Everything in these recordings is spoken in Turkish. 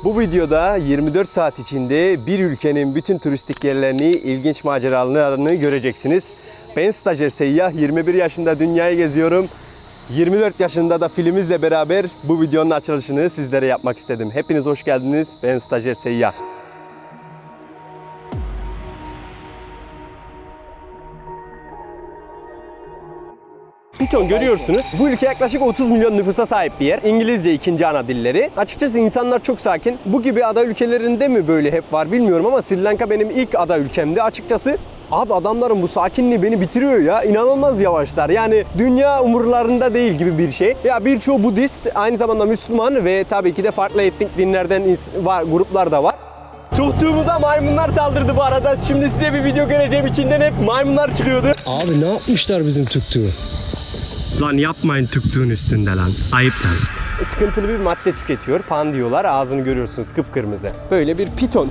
Bu videoda 24 saat içinde bir ülkenin bütün turistik yerlerini, ilginç maceralarını göreceksiniz. Ben stajyer seyyah, 21 yaşında dünyayı geziyorum. 24 yaşında da filmimizle beraber bu videonun açılışını sizlere yapmak istedim. Hepiniz hoş geldiniz. Ben stajyer seyyah. Piton görüyorsunuz. Bu ülke yaklaşık 30 milyon nüfusa sahip bir yer. İngilizce ikinci ana dilleri. Açıkçası insanlar çok sakin. Bu gibi ada ülkelerinde mi böyle hep var bilmiyorum ama Sri Lanka benim ilk ada ülkemdi. Açıkçası abi adamların bu sakinliği beni bitiriyor ya. İnanılmaz yavaşlar. Yani dünya umurlarında değil gibi bir şey. Ya birçoğu Budist, aynı zamanda Müslüman ve tabii ki de farklı etnik dinlerden var, gruplar da var. Tuhtuğumuza maymunlar saldırdı bu arada. Şimdi size bir video göreceğim, içinden hep maymunlar çıkıyordu. Abi ne yapmışlar bizim tuktuğu? Lan yapmayın tüktüğün üstünde lan. Ayıp lan. Sıkıntılı bir madde tüketiyor. Pan diyorlar. Ağzını görüyorsunuz kıpkırmızı. Böyle bir piton.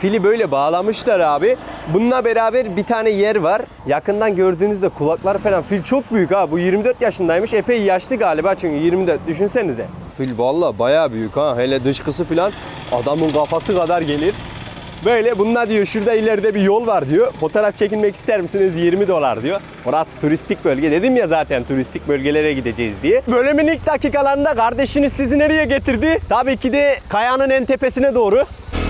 Fili böyle bağlamışlar abi. Bununla beraber bir tane yer var. Yakından gördüğünüzde kulakları falan. Fil çok büyük ha. Bu 24 yaşındaymış. Epey yaşlı galiba çünkü 24. Düşünsenize. Fil valla bayağı büyük ha. Hele dışkısı falan adamın kafası kadar gelir. Böyle bununla diyor şurada ileride bir yol var diyor. Fotoğraf çekinmek ister misiniz? 20 dolar diyor. Orası turistik bölge. Dedim ya zaten turistik bölgelere gideceğiz diye. Bölümün ilk dakikalarında kardeşiniz sizi nereye getirdi? Tabii ki de kayanın en tepesine doğru.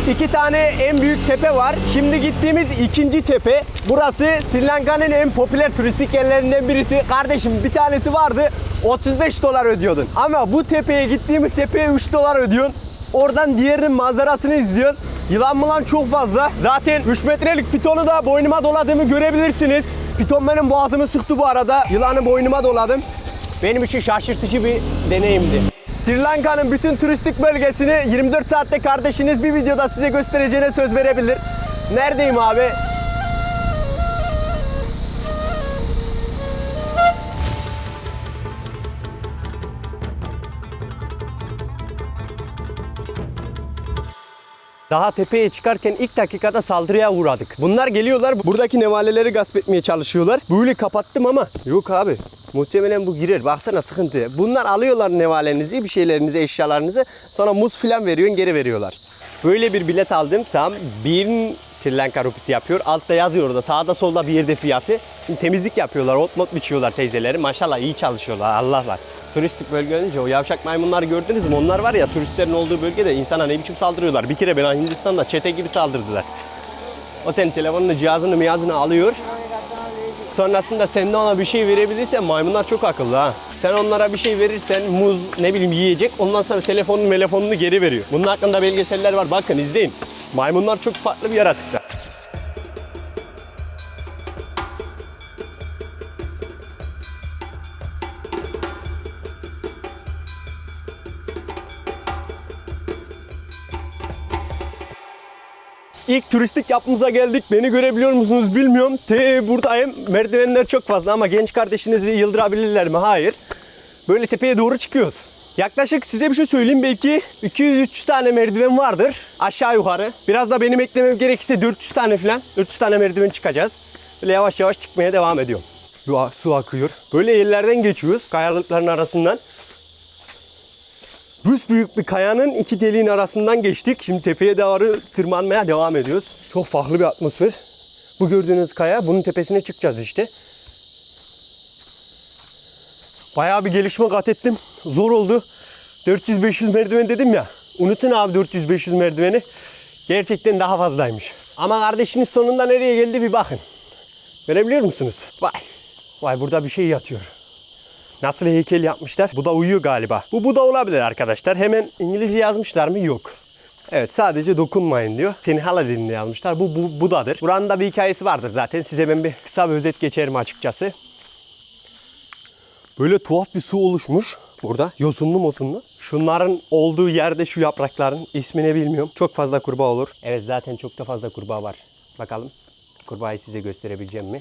İki tane en büyük tepe var. Şimdi gittiğimiz ikinci tepe. Burası Sri Lanka'nın en popüler turistik yerlerinden birisi. Kardeşim bir tanesi vardı 35 dolar ödüyordun. Ama bu tepeye gittiğimiz tepeye 3 dolar ödüyorsun. Oradan diğerinin manzarasını izliyorsun. Yılan mılan çok fazla. Zaten 3 metrelik pitonu da boynuma doladığımı görebilirsiniz. Piton benim boğazımı sıktı bu arada. Yılanı boynuma doladım. Benim için şaşırtıcı bir deneyimdi. Sri Lanka'nın bütün turistik bölgesini 24 saatte kardeşiniz bir videoda size göstereceğine söz verebilir. Neredeyim abi? Daha tepeye çıkarken ilk dakikada saldırıya uğradık. Bunlar geliyorlar, buradaki nevaleleri gasp etmeye çalışıyorlar. Böyle kapattım ama yok abi. Muhtemelen bu girer. Baksana sıkıntı. Bunlar alıyorlar nevalenizi, bir şeylerinizi, eşyalarınızı. Sonra muz filan veriyorsun, geri veriyorlar. Böyle bir bilet aldım. Tam 1000 Sri Lanka rupisi yapıyor. Altta yazıyor orada. Sağda solda bir yerde fiyatı. Şimdi temizlik yapıyorlar. Ot mot biçiyorlar teyzeleri. Maşallah iyi çalışıyorlar. Allah var. Turistik bölge önce o yavşak maymunları gördünüz mü? Onlar var ya turistlerin olduğu bölgede insana ne biçim saldırıyorlar. Bir kere bana Hindistan'da çete gibi saldırdılar. O senin telefonunu, cihazını, miyazını alıyor. Sonrasında sen de ona bir şey verebilirsen maymunlar çok akıllı ha. Sen onlara bir şey verirsen muz ne bileyim yiyecek ondan sonra telefonunu geri veriyor. Bunun hakkında belgeseller var bakın izleyin. Maymunlar çok farklı bir yaratıklar. İlk turistik yapımıza geldik. Beni görebiliyor musunuz bilmiyorum. Buradayım. Merdivenler çok fazla ama genç kardeşinizi yıldırabilirler mi? Hayır. Böyle tepeye doğru çıkıyoruz. Yaklaşık size bir şey söyleyeyim. Belki 200-300 tane merdiven vardır. Aşağı yukarı. Biraz da benim eklemem gerekirse 400 tane falan. 400 tane merdiven çıkacağız. Böyle yavaş yavaş çıkmaya devam ediyorum. Su akıyor. Böyle yerlerden geçiyoruz. Kayalıkların arasından. Büyük bir kayanın iki deliğin arasından geçtik. Şimdi tepeye doğru tırmanmaya devam ediyoruz. Çok farklı bir atmosfer. Bu gördüğünüz kaya, bunun tepesine çıkacağız işte. Bayağı bir gelişme kat ettim. Zor oldu. 400-500 merdiven dedim ya. Unutun abi 400-500 merdiveni. Gerçekten daha fazlaymış. Ama kardeşiniz sonunda nereye geldi bir bakın. Görebiliyor musunuz? Vay burada bir şey yatıyor. Nasıl heykel yapmışlar? Bu da uyuyor galiba. Bu da olabilir arkadaşlar. Hemen İngilizce yazmışlar mı? Yok. Evet sadece dokunmayın diyor. Sinhala dilinde yazmışlar. Bu Buda'dır. Buranın da bir hikayesi vardır zaten. Size ben bir kısa bir özet geçerim açıkçası. Böyle tuhaf bir su oluşmuş burada. Yosunlu mosunlu. Şunların olduğu yerde şu yaprakların ismini bilmiyorum. Çok fazla kurbağa olur. Evet zaten çok da fazla kurbağa var. Bakalım kurbağayı size gösterebileceğim mi?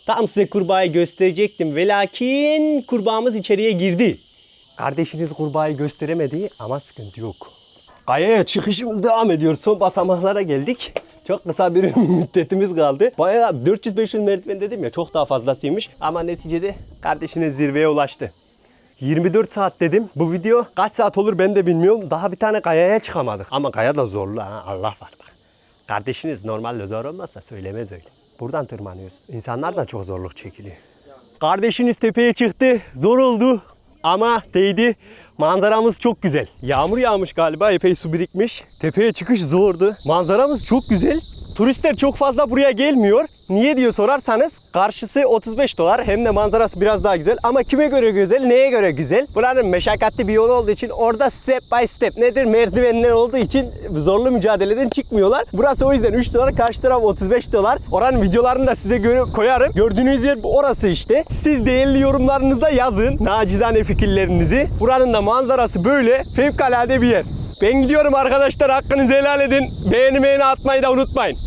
Tam size kurbağayı gösterecektim. Velakin kurbağamız içeriye girdi. Kardeşiniz kurbağayı gösteremedi ama sıkıntı yok. Kayaya çıkışımız devam ediyor. Son basamaklara geldik. Çok kısa bir müddetimiz kaldı. Bayağı 400-500 merdiven dedim ya, çok daha fazlasıymış. Ama neticede kardeşiniz zirveye ulaştı. 24 saat dedim. Bu video kaç saat olur ben de bilmiyorum. Daha bir tane kayaya çıkamadık. Ama kaya da zorlu ha. Allah var bak. Kardeşiniz normalde zor olmazsa söylemez öyle. Buradan tırmanıyoruz. İnsanlar da çok zorluk çekiliyor. Kardeşiniz tepeye çıktı. Zor oldu ama değdi. Manzaramız çok güzel. Yağmur yağmış galiba. Epey su birikmiş. Tepeye çıkış zordu. Manzaramız çok güzel. Turistler çok fazla buraya gelmiyor. Niye diye sorarsanız karşısı 35 dolar hem de manzarası biraz daha güzel. Ama kime göre güzel, neye göre güzel? Buranın meşakkatli bir yolu olduğu için orada step by step nedir merdivenler olduğu için zorlu mücadeleden çıkmıyorlar. Burası o yüzden 3 dolar, karşı taraf 35 dolar. Oranın videolarını da size koyarım. Gördüğünüz yer orası işte. Siz değerli yorumlarınızda yazın nacizane fikirlerinizi. Buranın da manzarası böyle fevkalade bir yer. Ben gidiyorum arkadaşlar, hakkınızı helal edin. Beğeni atmayı da unutmayın.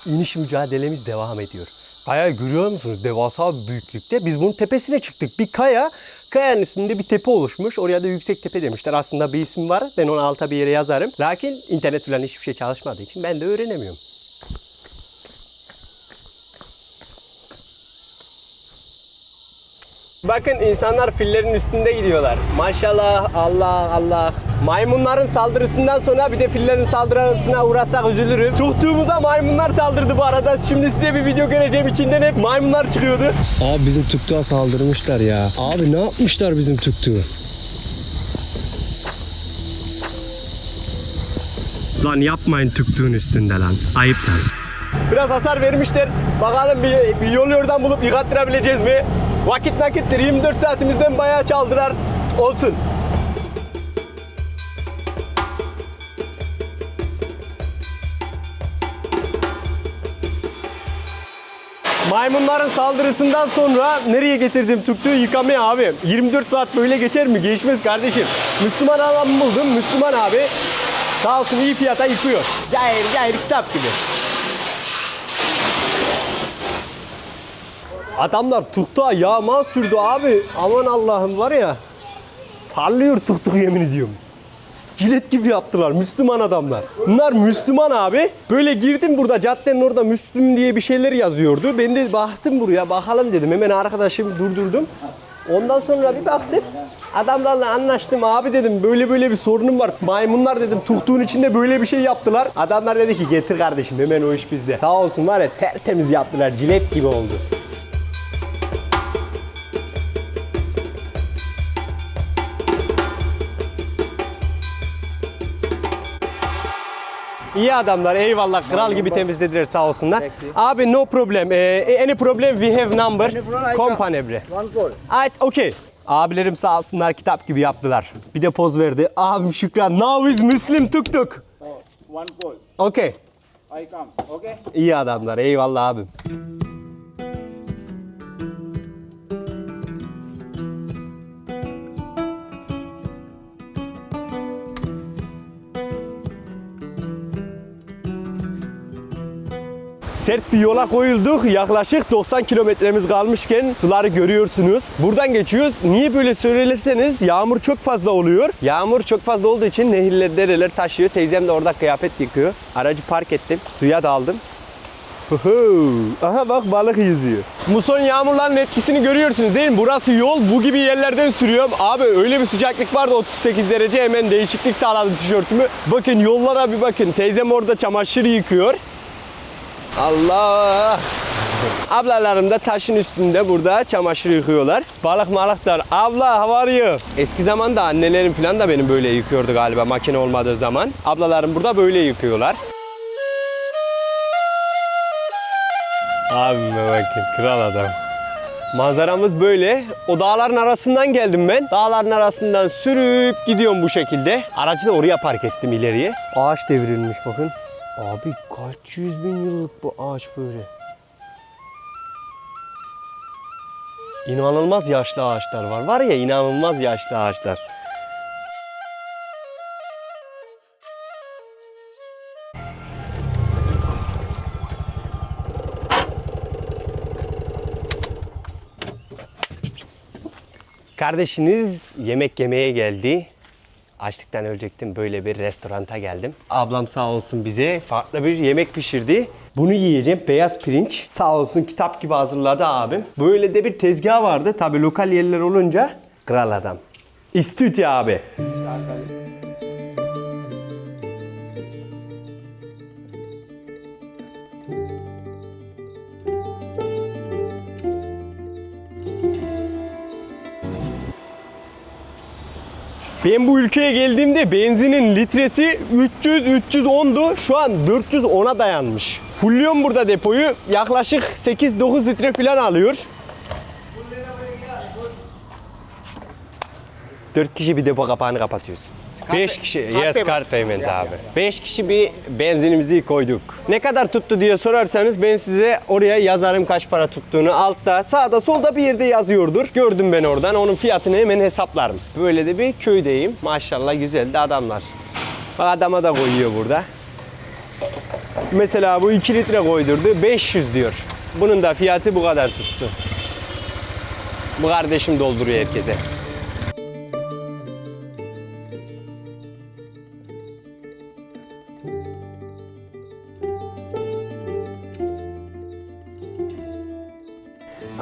İniş mücadelemiz devam ediyor. Kayayı görüyor musunuz? Devasa bir büyüklükte. Biz bunun tepesine çıktık. Bir kaya, kayanın üstünde bir tepe oluşmuş. Oraya da yüksek tepe demişler. Aslında bir isim var. Ben onu alta bir yere yazarım. Lakin internet falan hiçbir şey çalışmadığı için ben de öğrenemiyorum. Bakın insanlar fillerin üstünde gidiyorlar. Maşallah, Allah Allah. Maymunların saldırısından sonra bir de fillerin saldırısına uğrasak üzülürüm. Tuttuğumuza maymunlar saldırdı bu arada. Şimdi size bir video göreceğim, içinden hep maymunlar çıkıyordu. Abi bizim tuktuğa saldırmışlar ya. Abi ne yapmışlar bizim tuktuğu? Lan yapmayın tuktuğun üstünde lan. Ayıp lan. Biraz hasar vermişler. Bakalım bir yol yordan bulup yıkattırabileceğiz mi? Vakit nakittir. 24 saatimizden bayağı çaldılar. Olsun. Maymunların saldırısından sonra nereye getirdim tuktuğu yıkamaya abi. 24 saat böyle geçer mi? Geçmez kardeşim. Müslüman adam buldum. Müslüman abi. Sağ olsun iyi fiyata yıkıyor. Gayr kitap gibi. Adamlar tuktuğa yağma sürdü abi. Aman Allah'ım var ya. Parlıyor tuktuk yemin ediyorum. Cilet gibi yaptılar Müslüman adamlar. Bunlar Müslüman abi. Böyle girdim burada caddenin orada Müslüm diye bir şeyler yazıyordu. Ben de baktım buraya bakalım dedim. Hemen arkadaşımı durdurdum. Ondan sonra bir baktık. Adamlarla anlaştım abi dedim böyle bir sorunum var. Maymunlar dedim tuktuğun içinde böyle bir şey yaptılar. Adamlar dedi ki getir kardeşim hemen o iş bizde. Sağ olsun var ya tertemiz yaptılar, cilet gibi oldu. İyi adamlar, eyvallah, kral gibi temizlediler sağ olsunlar. Abi no problem, any problem we have number, company bre. One call. Okay. Abilerim sağ olsunlar kitap gibi yaptılar. Bir de poz verdi. Abim Şükran, now is Muslim tuk. One call. Okay. I come. Okay. İyi adamlar, eyvallah abim. Sert bir yola koyulduk. Yaklaşık 90 kilometremiz kalmışken suları görüyorsunuz. Buradan geçiyoruz. Niye böyle söylerseniz yağmur çok fazla oluyor. Yağmur çok fazla olduğu için nehirler, dereler taşıyor. Teyzem de orada kıyafet yıkıyor. Aracı park ettim. Suya daldım. Aha bak balık yüzüyor. Muson yağmurların etkisini görüyorsunuz değil mi? Burası yol. Bu gibi yerlerden sürüyorum. Abi öyle bir sıcaklık vardı 38 derece. Hemen değişiklik sağladım tişörtümü. Bakın yollara bir bakın. Teyzem orada çamaşır yıkıyor. Allah! Ablalarım da taşın üstünde burada çamaşır yıkıyorlar. Balık malıklar. Abla how are you? Eski zamanda annelerim falan da benim böyle yıkıyordu galiba makine olmadığı zaman. Ablalarım burada böyle yıkıyorlar. Abime bakın kral adam. Manzaramız böyle. O dağların arasından geldim ben. Dağların arasından sürüp gidiyorum bu şekilde. Aracı da oraya park ettim ileriye. Ağaç devrilmiş bakın. Abi kaç 100 bin yıllık bu ağaç böyle. İnanılmaz yaşlı ağaçlar var. Var ya inanılmaz yaşlı ağaçlar. Kardeşiniz yemek yemeye geldi. Açlıktan ölecektim. Böyle bir restoranta geldim. Ablam sağ olsun bize farklı bir yemek pişirdi. Bunu yiyeceğim. Beyaz pirinç. Sağ olsun kitap gibi hazırladı abim. Böyle de bir tezgah vardı. Tabii lokal yerler olunca kral adam. İstüdyo abi. Ben bu ülkeye geldiğimde benzinin litresi 300-310'du. Şu an 410'a dayanmış. Fulluyorum burada depoyu. Yaklaşık 8-9 litre falan alıyor. 4 kişi bir depo kapağını kapatıyorsun. 5 kişi, yes card payment abi. 5 kişi bir benzinimizi koyduk. Ne kadar tuttu diye sorarsanız ben size oraya yazarım kaç para tuttuğunu. Altta, sağda, solda bir yerde yazıyordur. Gördüm ben oradan. Onun fiyatını hemen hesaplarım. Böyle de bir köydeyim. Maşallah güzel de adamlar. Adama da koyuyor burada. Mesela bu 2 litre koydurdu. 500 diyor. Bunun da fiyatı bu kadar tuttu. Bu kardeşim dolduruyor herkese.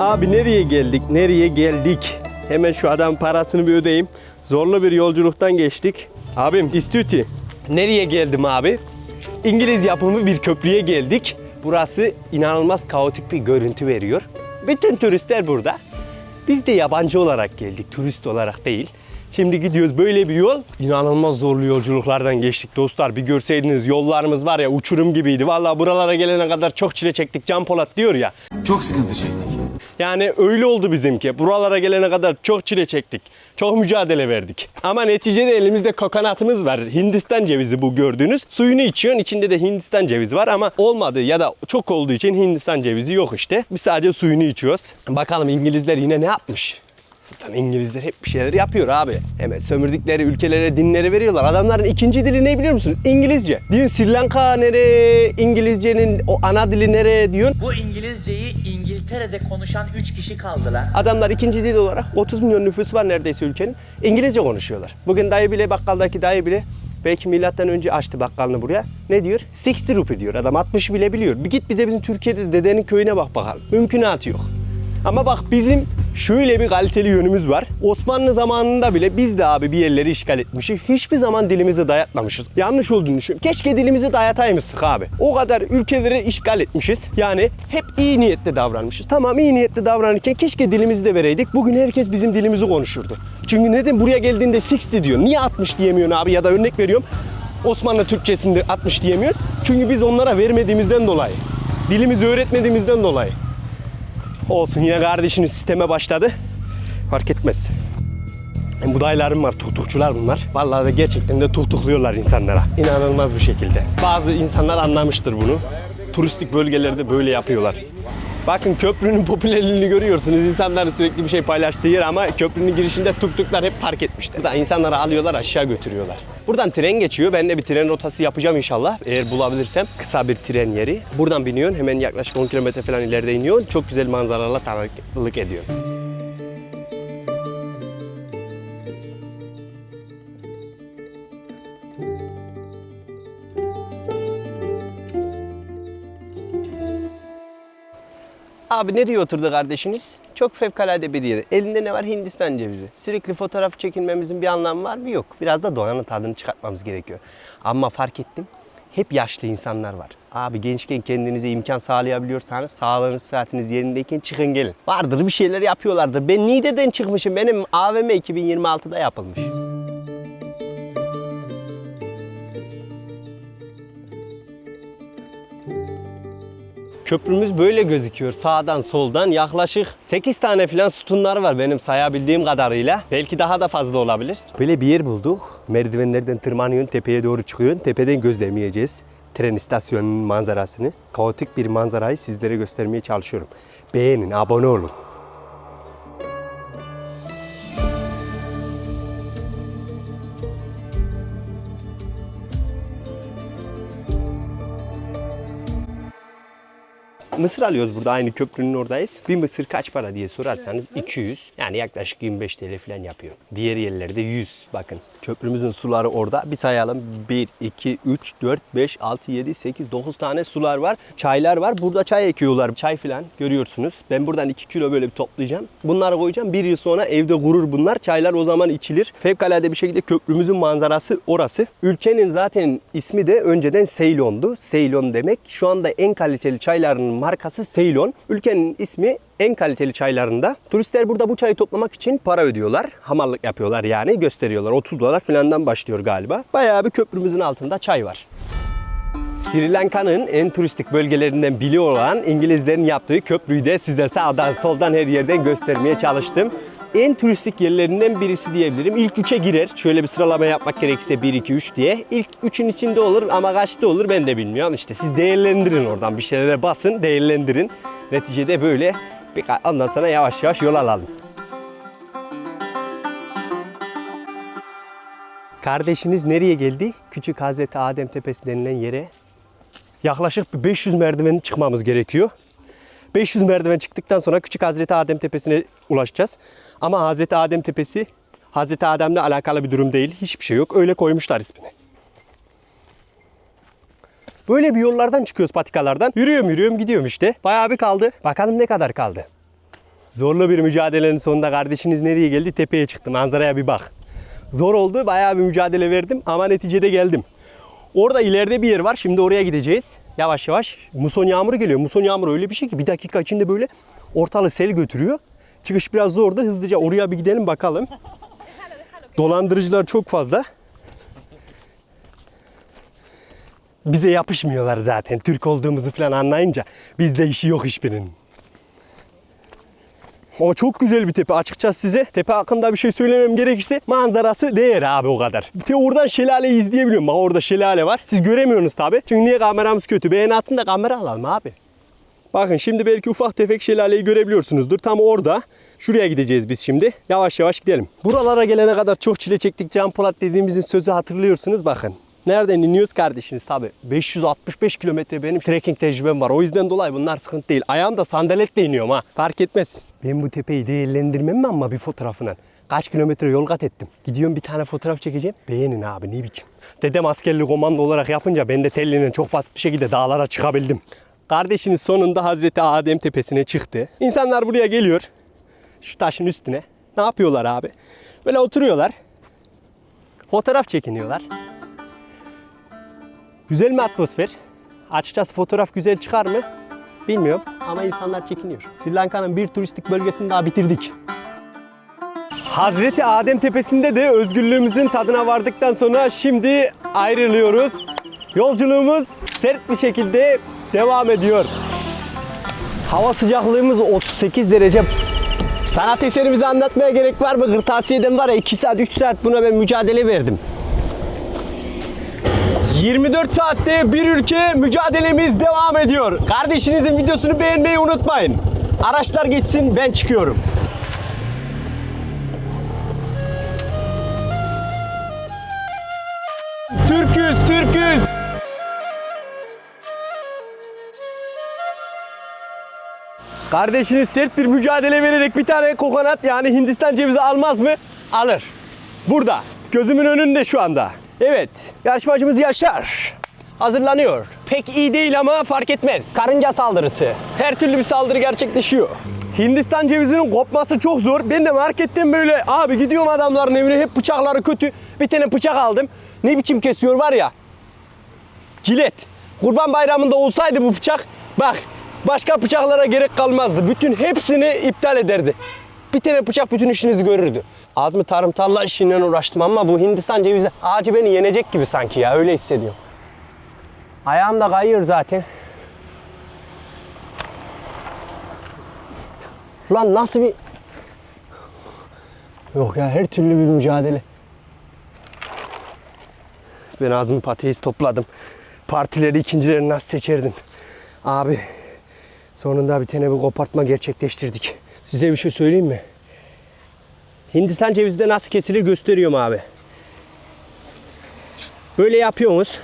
Abi nereye geldik? Nereye geldik? Hemen şu adam parasını bir ödeyeyim. Zorlu bir yolculuktan geçtik. Abim İstüti. Nereye geldim abi? İngiliz yapımı bir köprüye geldik. Burası inanılmaz kaotik bir görüntü veriyor. Bütün turistler burada. Biz de yabancı olarak geldik, turist olarak değil. Şimdi gidiyoruz böyle bir yol. İnanılmaz zorlu yolculuklardan geçtik dostlar. Bir görseydiniz yollarımız var ya uçurum gibiydi. Vallahi buralara gelene kadar çok çile çektik. Can Polat diyor ya. Çok sıkıntı çektik. Yani öyle oldu bizimki. Buralara gelene kadar çok çile çektik. Çok mücadele verdik. Ama neticede elimizde kokonatımız var. Hindistan cevizi bu gördüğünüz. Suyunu içiyorsun. İçinde de Hindistan cevizi var ama olmadı ya da çok olduğu için Hindistan cevizi yok işte. Biz sadece suyunu içiyoruz. Bakalım İngilizler yine ne yapmış? Zaten İngilizler hep bir şeyler yapıyor abi. Hemen sömürdükleri ülkelere dinleri veriyorlar. Adamların ikinci dili ne biliyor musun? İngilizce. Din Sri Lanka nereye? İngilizcenin o ana dili nereye diyorsun? Bu İngilizceyi İngiltere'de konuşan 3 kişi kaldılar. Adamlar ikinci dil olarak 30 milyon nüfusu var neredeyse ülkenin. İngilizce konuşuyorlar. Bugün dayı bile bakkaldaki dayı bile belki milattan önce açtı bakkalını buraya. Ne diyor? 60 rupi diyor. Adam 60 bile biliyor. Bir git bize bizim Türkiye'de dedenin köyüne bak bakalım. Mümkünatı yok. Ama bak bizim şöyle bir kaliteli yönümüz var. Osmanlı zamanında bile biz de abi bir yerleri işgal etmişiz. Hiçbir zaman dilimizi dayatmamışız. Yanlış olduğunu düşünüyorum. Keşke dilimizi dayataymıştık abi. O kadar ülkeleri işgal etmişiz. Yani hep iyi niyetli davranmışız. Tamam iyi niyetli davranırken keşke dilimizi de vereydik. Bugün herkes bizim dilimizi konuşurdu. Çünkü neden buraya geldiğinde 60 diyor. Niye 60 diyemiyorsun abi ya da örnek veriyorum. Osmanlı Türkçesinde 60 diyemiyor. Çünkü biz onlara vermediğimizden dolayı. Dilimizi öğretmediğimizden dolayı. Olsun yine kardeşiniz sisteme başladı. Fark etmez. Budaylarım var, tuhtukçular bunlar. Vallahi de gerçekten de tuhtukluyorlar insanlara. İnanılmaz bir şekilde. Bazı insanlar anlamıştır bunu. Turistik bölgelerde böyle yapıyorlar. Bakın köprünün popülerliğini görüyorsunuz. İnsanların sürekli bir şey paylaştığı yer ama köprünün girişinde tuktuklar hep park etmişler. Burada insanları alıyorlar aşağı götürüyorlar. Buradan tren geçiyor. Ben de bir tren rotası yapacağım inşallah. Eğer bulabilirsem kısa bir tren yeri. Buradan biniyorsun. Hemen yaklaşık 10 kilometre falan ileride iniyorsun. Çok güzel manzaralarla tanıklık ediyorsun. Abi nereye oturdu kardeşiniz? Çok fevkalade bir yer. Elinde ne var? Hindistan cevizi. Sürekli fotoğraf çekinmemizin bir anlamı var mı? Yok. Biraz da doğanın tadını çıkartmamız gerekiyor. Ama fark ettim. Hep yaşlı insanlar var. Abi gençken kendinize imkan sağlayabiliyorsanız sağlığınız, saatiniz yerindeyken çıkın gelin. Vardır bir şeyler yapıyorlardır. Ben Niğde'den çıkmışım. Benim AVM 2026'da yapılmış. Köprümüz böyle gözüküyor sağdan soldan. Yaklaşık 8 tane falan sütunlar var benim sayabildiğim kadarıyla. Belki daha da fazla olabilir. Böyle bir yer bulduk. Merdivenlerden tırmanıyorsun, tepeye doğru çıkıyorsun. Tepeden gözlemleyeceğiz tren istasyonunun manzarasını. Kaotik bir manzarayı sizlere göstermeye çalışıyorum. Beğenin, abone olun. mısır alıyoruz burada, aynı köprünün oradayız. Bir mısır kaç para diye sorarsanız 200. Yani yaklaşık 25 TL falan yapıyor. Diğer yerlerde 100. Bakın köprümüzün suları orada. Bir sayalım. 1, 2, 3, 4, 5, 6, 7, 8, 9 tane sular var. Çaylar var. Burada çay ekiyorlar. Çay falan görüyorsunuz. Ben buradan 2 kilo böyle bir toplayacağım. Bunları koyacağım. 1 yıl sonra evde kurur bunlar. Çaylar o zaman içilir. Fevkalade bir şekilde köprümüzün manzarası orası. Ülkenin zaten ismi de önceden Ceylon'du. Ceylon demek. Şu anda en kaliteli çayların markası Ceylon. Ülkenin ismi en kaliteli çaylarında. Turistler burada bu çayı toplamak için para ödüyorlar. Hamallık yapıyorlar yani, gösteriyorlar. 30 dolar falandan başlıyor galiba. Bayağı bir köprümüzün altında çay var. Sri Lanka'nın en turistik bölgelerinden biri olan İngilizlerin yaptığı köprüyü de size sağdan soldan her yerden göstermeye çalıştım. En turistik yerlerinden birisi diyebilirim. İlk 3'e girer. Şöyle bir sıralama yapmak gerekirse 1, 2, 3 diye. İlk 3'ün içinde olur ama kaçta olur ben de bilmiyorum. İşte siz değerlendirin, oradan bir şeylere basın, değerlendirin. Neticede böyle. Ondan sonra yavaş yavaş yol alalım. Kardeşiniz nereye geldi? Küçük Hazreti Adem Tepesi denilen yere. Yaklaşık bir 500 merdiven çıkmamız gerekiyor. 500 merdiven çıktıktan sonra Küçük Hazreti Adem Tepesi'ne ulaşacağız. Ama Hazreti Adem Tepesi Hazreti Adem'le alakalı bir durum değil. Hiçbir şey yok. Öyle koymuşlar ismini. Böyle bir yollardan çıkıyoruz, patikalardan. Yürüyorum gidiyorum işte. Bayağı bir kaldı. Bakalım ne kadar kaldı. Zorlu bir mücadelenin sonunda kardeşiniz nereye geldi? Tepeye çıktı. Manzaraya bir bak. Zor oldu. Bayağı bir mücadele verdim ama neticede geldim. Orada ileride bir yer var. Şimdi oraya gideceğiz. Yavaş yavaş. Muson yağmuru geliyor. Muson yağmuru öyle bir şey ki bir dakika içinde böyle ortalığı sel götürüyor. Çıkış biraz zordu. Hızlıca oraya bir gidelim bakalım. Dolandırıcılar çok fazla. Bize yapışmıyorlar zaten. Türk olduğumuzu falan anlayınca bizde işi yok hiçbirinin. Ama çok güzel bir tepe. Açıkçası size tepe hakkında bir şey söylemem gerekirse manzarası değer abi, o kadar. Bir de oradan şelaleyi izleyebiliyorum. Bak orada şelale var. Siz göremiyorsunuz tabi. Çünkü niye, kameramız kötü. Beğeni atın da kamera alalım abi. Bakın şimdi belki ufak tefek şelaleyi görebiliyorsunuzdur. Tam orada. Şuraya gideceğiz biz şimdi. Yavaş yavaş gidelim. Buralara gelene kadar çok çile çektik. Can Polat dediğimizin sözü hatırlıyorsunuz. Bakın. Nereden iniyoruz kardeşiniz tabi. 565 kilometre benim trekking tecrübem var. O yüzden dolayı bunlar sıkıntı değil. Ayağımda sandaletle iniyorum ha. Fark etmez. Ben bu tepeyi değerlendirmem mi ama bir fotoğrafına? Kaç kilometre yol kat ettim. Gidiyorum bir tane fotoğraf çekeceğim. Beğenin abi, ne biçim. Dedem askerlik komando olarak yapınca ben de tellinin çok basit bir şekilde dağlara çıkabildim. Kardeşiniz sonunda Hazreti Adem Tepesi'ne çıktı. İnsanlar buraya geliyor. Şu taşın üstüne. Ne yapıyorlar abi? Böyle oturuyorlar. Fotoğraf çekiniyorlar. Güzel mi atmosfer? Açıkçası fotoğraf güzel çıkar mı? Bilmiyorum ama insanlar çekiniyor. Sri Lanka'nın bir turistik bölgesini daha bitirdik. Hazreti Adem Tepesi'nde de özgürlüğümüzün tadına vardıktan sonra şimdi ayrılıyoruz. Yolculuğumuz sert bir şekilde devam ediyor. Hava sıcaklığımız 38 derece. Sanat eserimizi anlatmaya gerek var mı? Kırtasiye'den var ya 2 saat 3 saat buna ben mücadele verdim. 24 saatte bir ülke mücadelemiz devam ediyor. Kardeşinizin videosunu beğenmeyi unutmayın. Araçlar geçsin, ben çıkıyorum. Türküz, Türküz. Kardeşiniz sert bir mücadele vererek bir tane kokonat, yani Hindistan cevizi almaz mı? Alır. Burada. Gözümün önünde şu anda. Evet, yarışmacımız Yaşar hazırlanıyor. Pek iyi değil ama fark etmez. Karınca saldırısı. Her türlü bir saldırı gerçekleşiyor. Hindistan cevizinin kopması çok zor. Ben de marketten böyle abi gidiyorum adamların evine, hep bıçakları kötü. Bir tane bıçak aldım. Ne biçim kesiyor var ya. Cilet. Kurban Bayramı'nda olsaydı bu bıçak, bak başka bıçaklara gerek kalmazdı. Bütün hepsini iptal ederdi. Bir tane bıçak bütün işinizi görürdü. Az mı tarım tarla işinden uğraştım ama bu Hindistan cevizi ağacı beni yenecek gibi sanki ya, öyle hissediyorum. Ayağım da kayıyor zaten. Lan nasıl bir... Yok ya, her türlü bir mücadele. Ben ağzımı patates topladım. Partileri, ikincileri nasıl seçerdim? Abi sonunda bir tane bir kopartma gerçekleştirdik. Size bir şey söyleyeyim mi? Hindistan cevizi de nasıl kesilir gösteriyorum abi. Böyle yapıyorsunuz.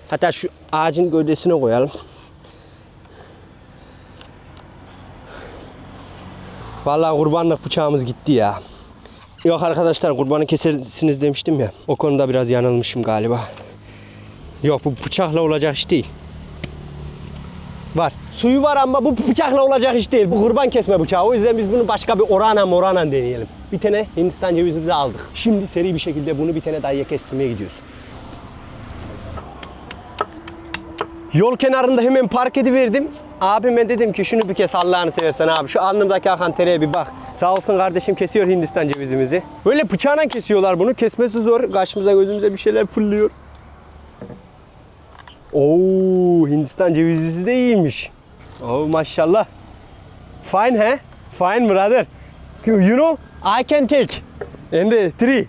Hatta şu ağacın gövdesine koyalım. Vallahi kurbanlık bıçağımız gitti ya. Yok arkadaşlar, kurbanı kesersiniz demiştim ya. O konuda biraz yanılmışım galiba. Yok, bu bıçakla olacak iş değil. Var. Suyu var ama bu bıçakla olacak iş değil. Bu kurban kesme bıçağı. O yüzden biz bunu başka bir orana deneyelim. Bir tane Hindistan cevizimizi aldık. Şimdi seri bir şekilde bunu bir tane dayıya kestirmeye gidiyoruz. Yol kenarında hemen park ediverdim. Abime dedim ki şunu bir kes Allah'ını seversen abi. Şu alnımdaki akan tereye bir bak. Sağ olsun kardeşim kesiyor Hindistan cevizimizi. Böyle bıçağla kesiyorlar bunu. Kesmesi zor. Karşımıza gözümüze bir şeyler fırlıyor. Oo, Hindistan cevizisi de iyiymiş. Oh maşallah. Fine he? Fine brother. You know I can take. And the three.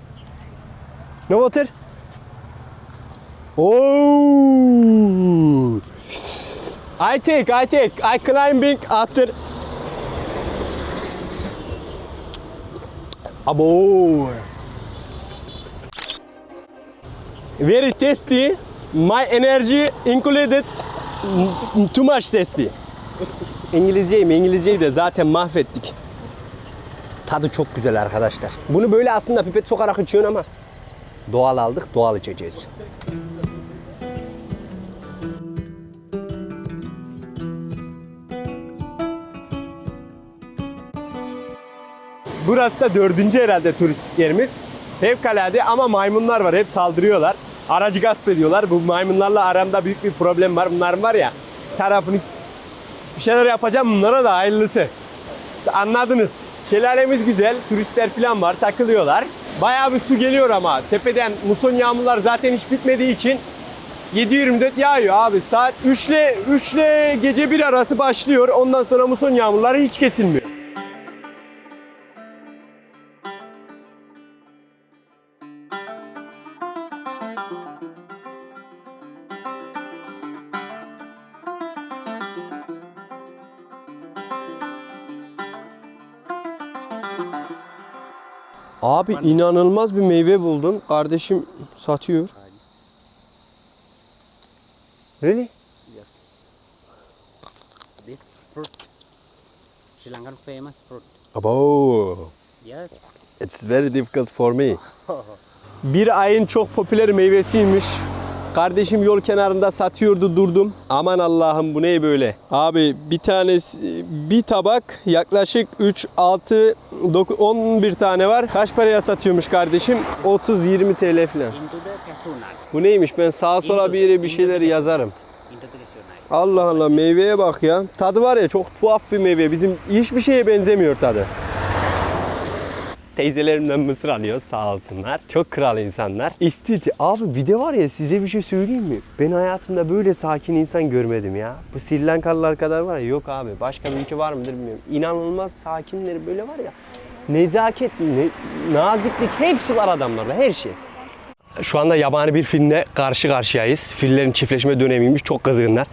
No water? Oh. I take. I climbing after. Abo. Very tasty. My energy included too much tasty. İngilizceyi de zaten mahvettik. Tadı çok güzel arkadaşlar. Bunu böyle aslında pipet sokarak içiyorsun ama doğal aldık, doğal içeceğiz. Burası da 4. herhalde turistik yerimiz. Fevkalade ama maymunlar var, hep saldırıyorlar. Aracı gasp ediyorlar. Bu maymunlarla aramda büyük bir problem var. Bunların var ya, tarafını bir şeyler yapacağım bunlara da hayırlısı. Anladınız. Şelalemiz güzel. Turistler falan var. Takılıyorlar. Bayağı bir su geliyor ama tepeden muson yağmurlar zaten hiç bitmediği için 7/24 yağıyor abi. Saat 3 ile gece 1 arası başlıyor. Ondan sonra muson yağmurları hiç kesilmiyor. Abi inanılmaz bir meyve buldum. Kardeşim satıyor. Really? Yes. This fruit, Sri Lankan famous fruit. Abo. Yes. It's very difficult for me. Bir ayın çok popüler meyvesiymiş. Kardeşim yol kenarında satıyordu, durdum. Aman Allah'ım, bu ne böyle? Abi bir tanesi, bir tabak yaklaşık 3, 6, 9, 11 tane var. Kaç paraya satıyormuş kardeşim? 30-20 TL falan. Into the cashew nut. Bu neymiş? Ben sağa sola bir yere bir şeyler yazarım. Into the cashew nut. Allah Allah, meyveye bak ya. Tadı var ya, çok tuhaf bir meyve. Bizim hiçbir şeye benzemiyor tadı. Teyzelerimden mısır alıyoruz sağ olsunlar. Çok kral insanlar. İstiti. Abi bir de var ya, size bir şey söyleyeyim mi? Ben hayatımda böyle sakin insan görmedim ya. Bu Sri Lankalılar kadar var ya, yok abi. Başka bir ülke var mıdır bilmiyorum. İnanılmaz sakinleri böyle var ya. Nezaket, naziklik hepsi var adamlarda, her şey. Şu anda yabani bir filmle karşı karşıyayız. Fillerin çiftleşme dönemiymiş, çok kızgınlar.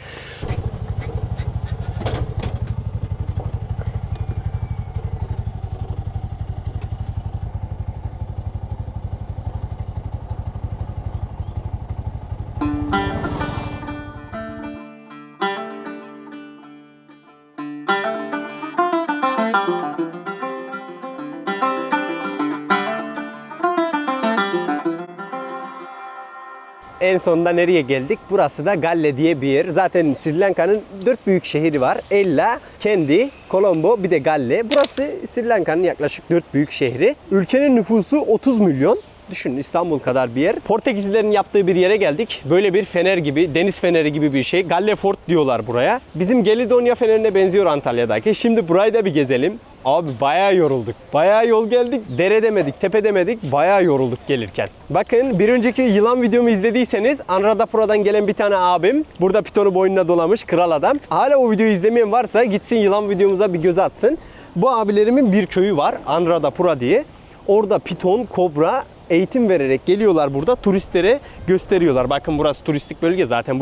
En sonunda nereye geldik? Burası da Galle diye bir yer. Zaten Sri Lanka'nın 4 büyük şehri var. Ella, Kandy, Colombo, bir de Galle. Burası Sri Lanka'nın yaklaşık 4 büyük şehri. Ülkenin nüfusu 30 milyon. Düşünün, İstanbul kadar bir yer. Portekizlilerin yaptığı bir yere geldik. Böyle bir fener gibi, deniz feneri gibi bir şey. Galle Fort diyorlar buraya. Bizim Gelidonya fenerine benziyor Antalya'daki. Şimdi burayı da bir gezelim. Abi bayağı yorulduk. Bayağı yol geldik. Dere demedik, tepe demedik. Bayağı yorulduk gelirken. Bakın, bir önceki yılan videomu izlediyseniz Anuradhapura'dan gelen bir tane abim burada pitonu boynuna dolamış, kral adam. Hala o videoyu izlemeyen varsa gitsin yılan videomuza bir göz atsın. Bu abilerimin bir köyü var, Anuradhapura diye. Orada piton, kobra eğitim vererek geliyorlar, burada turistlere gösteriyorlar. Bakın burası turistik bölge, zaten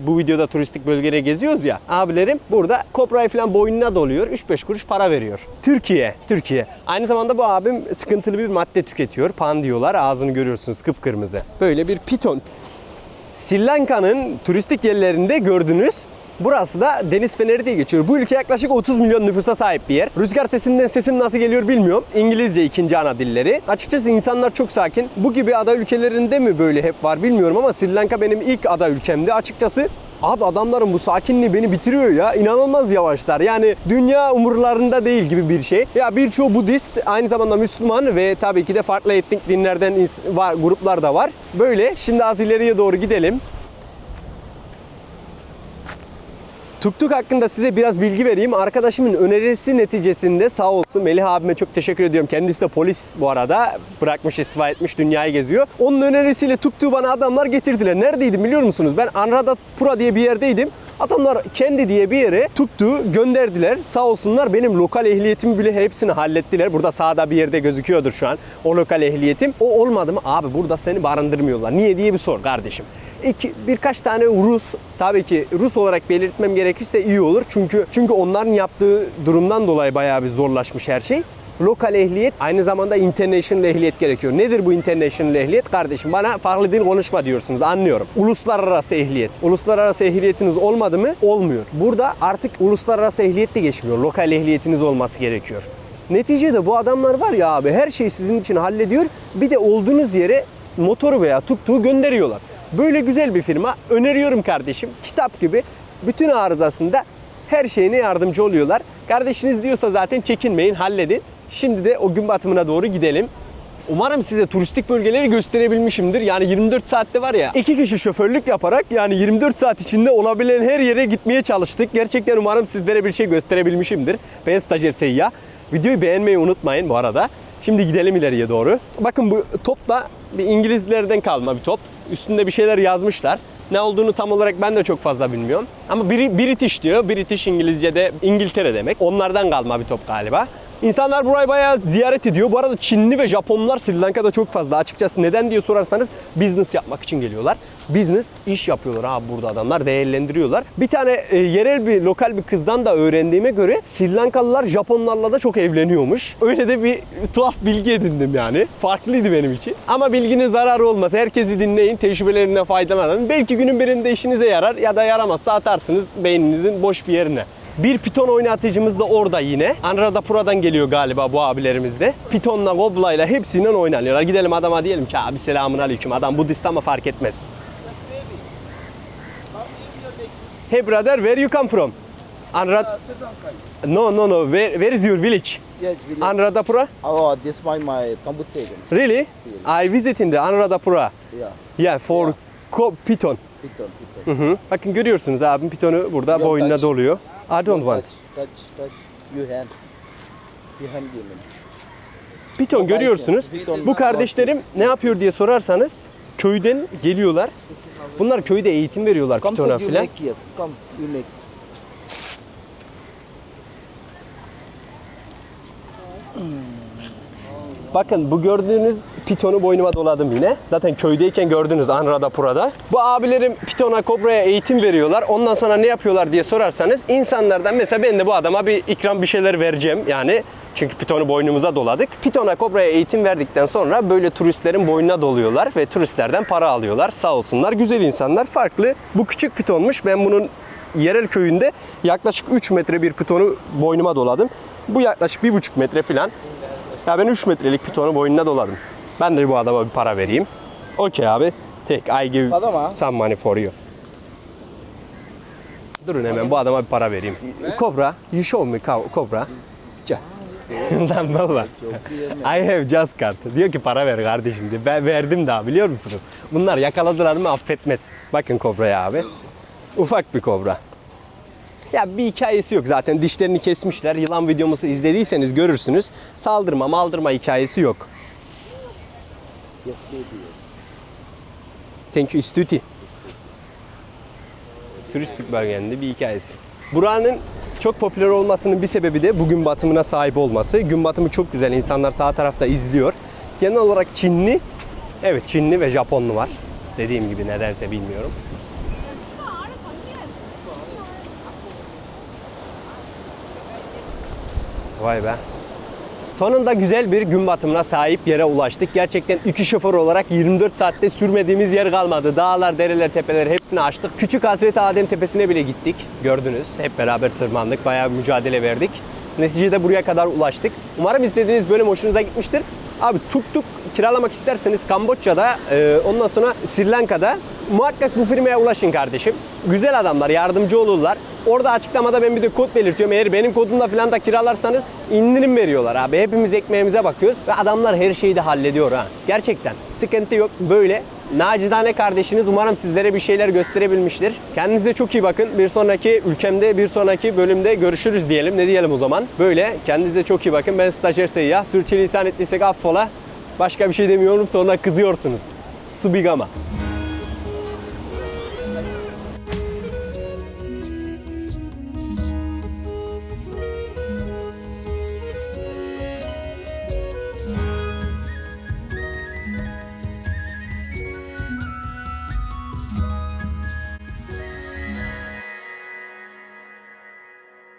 bu videoda turistik bölgede geziyoruz ya. Abilerim burada kobrayı falan boynuna doluyor, 3-5 kuruş para veriyor. Türkiye. Aynı zamanda bu abim sıkıntılı bir madde tüketiyor. Pan diyorlar, ağzını görüyorsunuz kıpkırmızı. Böyle bir piton. Sri Lanka'nın turistik yerlerinde gördünüz. Burası da Deniz Feneri diye geçiyor. Bu ülke yaklaşık 30 milyon nüfusa sahip bir yer. Rüzgar sesinden sesim nasıl geliyor bilmiyorum. İngilizce ikinci ana dilleri. Açıkçası insanlar çok sakin. Bu gibi ada ülkelerinde mi böyle hep var bilmiyorum ama Sri Lanka benim ilk ada ülkemdi. Açıkçası abi adamların bu sakinliği beni bitiriyor ya. İnanılmaz yavaşlar. Yani dünya umurlarında değil gibi bir şey. Ya birçoğu Budist, aynı zamanda Müslüman ve tabii ki de farklı etnik dinlerden var, gruplar da var. Böyle. Şimdi az ileriye doğru gidelim. Tuk tuk hakkında size biraz bilgi vereyim. Arkadaşımın önerisi neticesinde sağ olsun Melih abime çok teşekkür ediyorum. Kendisi de polis bu arada. Bırakmış, istifa etmiş, dünyayı geziyor. Onun önerisiyle tuk tuk bana adamlar getirdiler. Neredeydim biliyor musunuz? Ben Anuradhapura diye bir yerdeydim. Adamlar kendi diye bir yere tuktuğu gönderdiler. Sağ olsunlar benim lokal ehliyetimi bile hepsini hallettiler. Burada sağda bir yerde gözüküyordur şu an o lokal ehliyetim. O olmadı mı? Abi burada seni barındırmıyorlar. Niye diye bir sor kardeşim. Birkaç tane Rus, tabii ki Rus olarak belirtmem gerekirse iyi olur. Çünkü onların yaptığı durumdan dolayı bayağı bir zorlaşmış her şey. Lokal ehliyet, aynı zamanda international ehliyet gerekiyor. Nedir bu international ehliyet? Kardeşim bana farklı dil konuşma diyorsunuz, anlıyorum. Uluslararası ehliyet. Uluslararası ehliyetiniz olmadı mı? Olmuyor. Burada artık uluslararası ehliyet de geçmiyor. Lokal ehliyetiniz olması gerekiyor. Neticede bu adamlar var ya abi, her şeyi sizin için hallediyor. Bir de olduğunuz yere motoru veya tuktuğu gönderiyorlar. Böyle güzel bir firma. Öneriyorum kardeşim. Kitap gibi. Bütün arızasında her şeyine yardımcı oluyorlar. Kardeşiniz diyorsa zaten çekinmeyin, halledin. Şimdi de o gün batımına doğru gidelim. Umarım size turistik bölgeleri gösterebilmişimdir. Yani 24 saatte var ya, 2 kişi şoförlük yaparak yani 24 saat içinde olabilen her yere gitmeye çalıştık. Gerçekten umarım sizlere bir şey gösterebilmişimdir. Ben stajyer Seyyah. Videoyu beğenmeyi unutmayın bu arada. Şimdi gidelim ileriye doğru. Bakın bu top da bir İngilizlerden kalma bir top. Üstünde bir şeyler yazmışlar. Ne olduğunu tam olarak ben de çok fazla bilmiyorum. Ama British diyor. British İngilizce'de İngiltere demek. Onlardan kalma bir top galiba. İnsanlar burayı bayağı ziyaret ediyor. Bu arada Çinli ve Japonlar Sri Lanka'da çok fazla. Açıkçası neden diye sorarsanız business yapmak için geliyorlar. Business, iş yapıyorlar abi burada adamlar. Değerlendiriyorlar. Bir tane yerel bir, lokal bir kızdan da öğrendiğime göre Sri Lankalılar Japonlarla da çok evleniyormuş. Öyle de bir tuhaf bilgi edindim yani. Farklıydı benim için. Ama bilginin zararı olmaz. Herkesi dinleyin, tecrübelerinden faydalanın. Belki günün birinde işinize yarar ya da yaramazsa atarsınız beyninizin boş bir yerine. Bir piton oynatıcımız da orada yine. Anuradhapura'dan geliyor galiba bu abilerimiz de. Pitonla, goblayla hepsinden oynanıyorlar. Gidelim adama diyelim ki abi selamun aleyküm. Adam Budist ama fark etmez. Hey brother, where you come from? No. Where is your village? Yes, village. Anuradhapura? Oh, this my Tambut. Really? I visit in the Anuradhapura. Yeah, Yeah, for piton. piton. Hı. Bakın görüyorsunuz abim pitonu burada Yok, boynuna touch. doluyor. I don't want. Touch. You hand give me. Piton görüyorsunuz. Piton. Bu kardeşlerim ne yapıyor diye sorarsanız köyden geliyorlar. Bunlar köyde eğitim veriyorlar Come pitona sir, you filan. make yes. Come, you make. Bakın bu gördüğünüz pitonu boynuma doladım yine. Zaten köydeyken gördünüz Anuradhapura'da. Bu abilerim pitona, kobraya eğitim veriyorlar. Ondan sonra ne yapıyorlar diye sorarsanız insanlardan mesela ben de bu adama bir ikram bir şeyler vereceğim yani. Çünkü pitonu boynumuza doladık. Pitona, kobraya eğitim verdikten sonra böyle turistlerin boynuna doluyorlar ve turistlerden para alıyorlar. Sağ olsunlar, güzel insanlar, farklı. Bu küçük pitonmuş. Ben bunun yerel köyünde yaklaşık 3 metre bir pitonu boynuma doladım. Bu yaklaşık 1,5 metre falan. Ya ben 3 metrelik pitonu boynuna doladım. Ben de bu adama bir para vereyim. Okey abi. Take, I give Adama. some money for you. Durun hemen bu adama bir para vereyim. Cobra, you show me Cobra. Lan baba. I have just card. Diyor ki para ver kardeşim diye. Ben verdim daha biliyor musunuz? Bunlar yakaladılar mı affetmez. Bakın Cobra'ya abi. Ufak bir kobra. Ya bir hikayesi yok zaten, dişlerini kesmişler. Yılan videomuzu izlediyseniz görürsünüz. Saldırma maldırma hikayesi yok. Yes, baby, yes. Thank you Istuti. Turistik bölgenin bir hikayesi. Buranın çok popüler olmasının bir sebebi de bugün batımına sahip olması. Gün batımı çok güzel. İnsanlar sağ tarafta izliyor. Genel olarak Çinli, evet Çinli ve Japonlu var. Dediğim gibi nedense bilmiyorum. Vay be. Sonunda güzel bir gün batımına sahip yere ulaştık. Gerçekten 2 şoför olarak 24 saatte sürmediğimiz yer kalmadı. Dağlar, dereler, tepeler hepsini açtık. Küçük Hazreti Adem Tepesi'ne bile gittik. Gördünüz. Hep beraber tırmandık. Bayağı bir mücadele verdik. Neticede buraya kadar ulaştık. Umarım izlediğiniz bölüm hoşunuza gitmiştir. Abi tuk tuk kiralamak isterseniz Kamboçya'da, ondan sonra Sri Lanka'da muhakkak bu firmaya ulaşın kardeşim. Güzel adamlar, yardımcı olurlar. Orada açıklamada ben bir de kod belirtiyorum. Eğer benim kodumla falan da kiralarsanız indirim veriyorlar abi. Hepimiz ekmeğimize bakıyoruz ve adamlar her şeyi de hallediyor ha. Gerçekten sıkıntı yok. Böyle nacizane kardeşiniz, umarım sizlere bir şeyler gösterebilmiştir. Kendinize çok iyi bakın. Bir sonraki ülkemde, bir sonraki bölümde görüşürüz diyelim. Ne diyelim o zaman? Böyle kendinize çok iyi bakın. Ben Stajyer Seyyah. Sürçülisan ettiysek affola. Başka bir şey demiyorum, sonra kızıyorsunuz. Subigama.